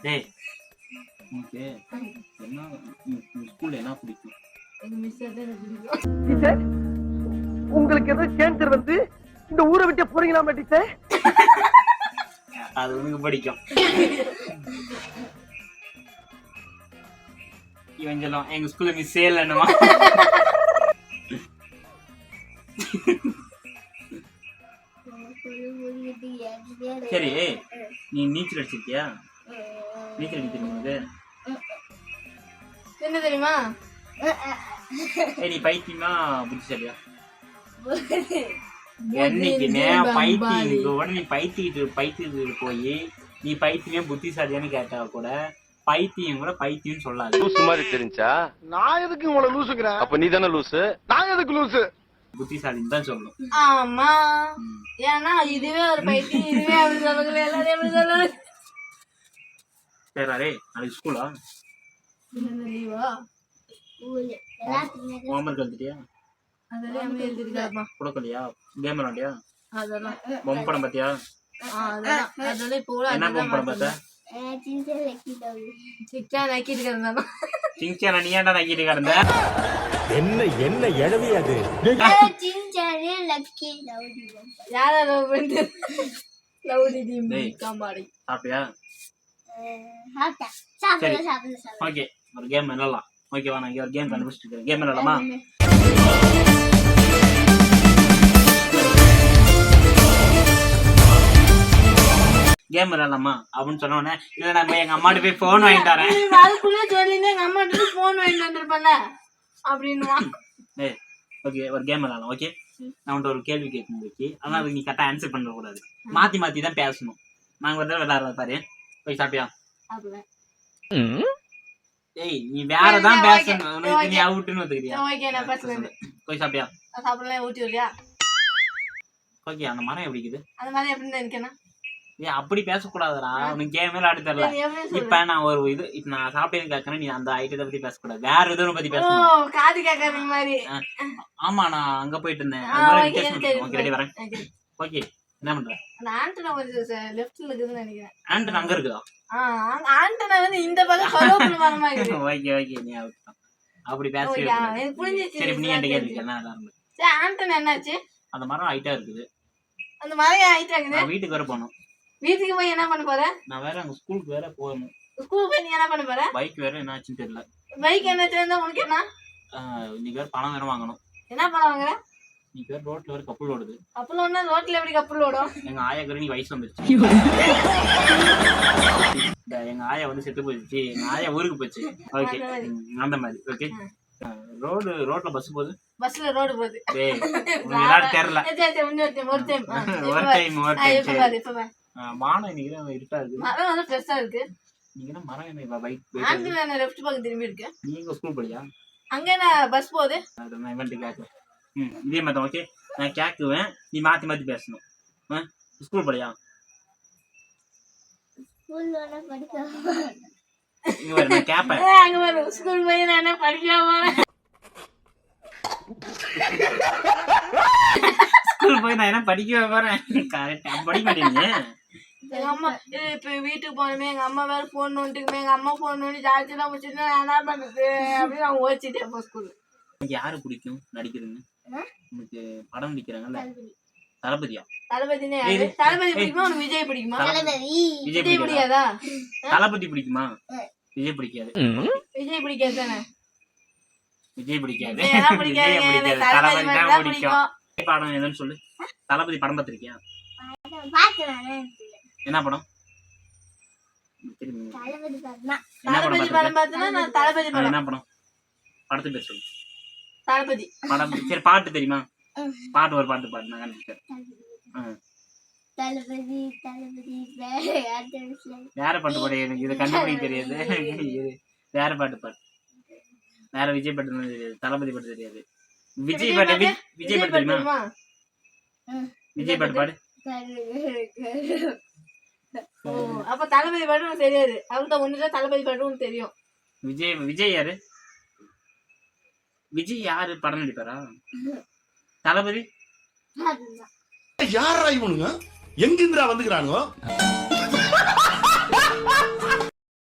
டேய் உனக்கு என்ன ஸ்கூல்ல என்ன பிடிக்கும்? டீச்சர் உங்களுக்கு ஏதோ கேன்சர் வந்து இந்த ஊரை விட்டு போறீங்களா டீச்சர்? அது உனக்கு பிடிக்கும். இவன் சொல்லுவான் எங்க ஸ்கூல்ல மிஸ் இல்லைன்னுமா. சரி நீ நீச்சல் அடிச்சிருக்கியா? நீச்சல் அடிக்க தெரியுமா? என்ன தெரியுமா? நீ பைத்தியமா புத்திசாலியா? என்னைக்குமே பைத்தியம் நீ பைத்தியத்துக்கு போய் நீ பைத்தியமே புத்திசாலியான்னு கேட்டா கூட பைத்தியம் கூட பைத்தியம் சொல்லாது. லூசு மாதிரி தெரிஞ்சா நான் எதுக்கு உங்களை லூசுக்கிறேன்? அப்ப நீ தானே லூசு. நான் எதுக்கு லூசு? புத்திசாலின்னு தான் சொல்லணும். ஆமா, ஏன்னா இதுவே ஒரு பைத்தியம், இதுவே அப்படி சொல்லுங்க, எல்லாரும் எப்படி சொல்லுங்க. சரி நாளைக்கு ஸ்கூலா? லீவா? ஹோம்வொர்க் எழுதிட்டியா? அதெல்லாம் அம்மா எழுதிருக்காருமா. கொடுக்கலையா? கேம் விளையாண்டியா? அதெல்லாம் பொம்மை படம் பார்த்தியா? அதெல்லாம் இப்போ என்ன பொம்மை படம் பார்த்த? சிக்கா நக்கிட்டு கிடந்தாலும் சிங்சானா நீ ஏன்டா நக்கிட்டு கிடந்த? என்ன என்ன எழவி அது? யாரா லவ் பண்ணிட்டு லவ்டி தீம்பி காமாடி சாப்பிட்டியா? சரி ஓகே ஒரு கேம் விளையாடலாம். ஓகேவா? நான் இங்கே ஒரு கேம் கண்டுபிடிச்சிட்டு இருக்கேன். கேம் விளையாடலாமா? கேம் விளையாடலாமா அப்படின்னு சொன்னோடனே இல்லை நம்ம எங்க அம்மாட்ட போய் போன் வாங்கிட்டு வரேன். அதுக்குள்ளே சொல்லிட்டு எங்க அம்மாட்ட போன் வாங்கிட்டு வந்துருப்பல அப்படின்னு. ஏய் ஓகே ஒரு கேம் விளையாடலாம். ஓகே நான் உன்ட்ட ஒரு கேள்வி கேட்க முடிச்சு, ஆனால் அதுக்கு நீ கரெக்டாக ஆன்சர் பண்ணக்கூடாது. மாற்றி மாற்றி தான் பேசணும். நாங்கள் ஒரு தடவை விளையாடுறோம் பாரு. போய் சாப்பிட்டியா? ஏய் நீ வேறதான் பேசணும். நீ அவுட்டுன்னு ஒத்துக்கிறியா? போய் சாப்பிட்டியா? சாப்பிடலாம் ஊட்டி விடுறியா? ஓகே அந்த மரம் எப்படி இருக்குது? அந்த மாதிரி எப்படி இருக்கேன்னா ஏன் அப்படி பேசக்கூடாதுடா. உனக்கு கேம் மேல ஆடி தரல. இப்ப நான் ஒரு இது இப்ப நான் சாப்பிட்டேன்னு கேட்கறேன், நீ அந்த ஐட்டத்தை பத்தி பேசக்கூடாது, வேற எதுவும் பத்தி பேசணும். காது கேட்கற மாதிரி. ஆமா நான் அங்க போயிட்டு இருந்தேன். ஓகே ரெடி வரேன். ஓகே என்ன பண்ற? அந்த ஆண்டனா வந்து லெஃப்ட்ல இருக்குதுன்னு நினைக்கிறேன். ஆண்டனா அங்க இருக்குதா? ஆண்டனா வந்து இந்த பக்கம் கரோக்குள்ள மரமா இருக்கு. ஓகே ஓகே நீ அப்படி பேசவே எனக்கு புரிஞ்சிச்சு. சரி நீ என்கிட்ட கேள்வி என்ன அதான். சரி ஆண்டனா என்னாச்சு? அந்த மரம் ஹைட்டா இருக்குது. அந்த மரம் ஹைட்டா இருக்குது. நான் வீட்டுக்கு வர போணும். வீட்டுக்கு போய் என்ன பண்ண போற? நான் வேற அங்க ஸ்கூலுக்கு வேற போகணும். ஸ்கூல் போய் நீ என்ன பண்ண போற? பைக் வேற என்னாச்சுன்னு தெரியல. பைக் என்ன தெரிஞ்சா உனக்கு என்ன? இன்னைக்கு வேற பணம் வேற வாங்கணும். என்ன பணம் வாங்குற? இன்னைக்கு வேற ரோட்ல வேற கப்பல் ஓடுது. கப்பல் ஓடுனா ரோட்ல எப்படி கப்பல் ஓடும்? எங்க ஆயா கறி வயசு வந்துருச்சு. எங்க ஆயா வந்து செத்து போயிடுச்சு. எங்க ஆயா ஊருக்கு போச்சு. ஓகே அந்த மாதிரி. ஓகே ரோட்ல பஸ் போகுது. பஸ்ல ரோடு போகுது. டேய் உங்களுக்கு தெரியல. ஒரு டைம் வானம் இன்னைக்கு இருட்டா இருக்கு. மரம் வந்து ஃப்ரெஷ்ஷா இருக்கு. நீங்க என்ன மரம் என்ன பைக் ஆங்கில என்ன லெஃப்ட் பக்கம் திரும்பி இருக்கு. நீங்க ஸ்கூல் படியா? அங்க என்ன பஸ் போகுது? நான் இவன்ட்டு கேட்குறேன். இதே மாதிரி ஓகே நான் கேட்குவேன், நீ மாத்தி மாத்தி பேசணும். ஸ்கூல் படியா? நான் கேட்பேன். அங்க ஸ்கூல் போய் நான் என்ன படிக்க போறேன்? ஸ்கூல் போய் நான் என்ன படிக்க போறேன்? கரெக்டா படிக்க மாட்டேங்க. எங்க அம்மா இப்ப வீட்டுக்கு போனமே எங்க அம்மா வேற போன் நோண்டிக்குமே. எங்க அம்மா போன் நோண்டி ஜாஸ்தியெல்லாம் முடிச்சுட்டு நான் என்ன பண்றது அப்படின்னு நான் ஓடிச்சுட்டேன் இப்போ ஸ்கூல். உனக்கு யாரு பிடிக்கும் நடிக்கிறதுன்னு? உனக்கு படம் நடிக்கிறாங்கல்ல தளபதியா? தளபதினே யாரு? தளபதி பிடிக்குமா உனக்கு? விஜய் பிடிக்குமா? விஜய் பிடிக்காதா? தளபதி பிடிக்குமா? விஜய் பிடிக்காது. விஜய் பிடிக்காது தானே? விஜய் பிடிக்காது. தளபதி தான் பிடிக்கும். படம் எதுன்னு சொல்லு. தளபதி படம் பார்த்திருக்கியா? என்ன படம்? தளபதி படம் பார்த்தா நான் தளபதி படம். என்ன படம்? படத்தை பேர் சொல்லு. தளபதி படம். சரி பாட்டு தெரியுமா? பாட்டு ஒரு பாட்டு பாடு நான் கண்டுபிடிச்சேன். வேற பாட்டு பாடு. எனக்கு இதை கண்டுபிடிக்க தெரியாது. வேற பாட்டு பாடு. வேற விஜய் பாட்டு தெரியாது. தளபதி பாட்டு தெரியாது. விஜய் பாட்டு. விஜய் பாட்டு தெரியுமா? விஜய் பாட்டு பாடு. அப்ப தளபதி பாட்டு தெரியாது. அவர்தான் ஒண்ணுதான் தளபதி பாட்டு தெரியும். விஜய் யாரு? விஜய் யாரு படம் நடிப்பாரா? தளபதி யாரா இவனுங்க? எங்கிருந்துடா வந்துக்கிறானுங்க?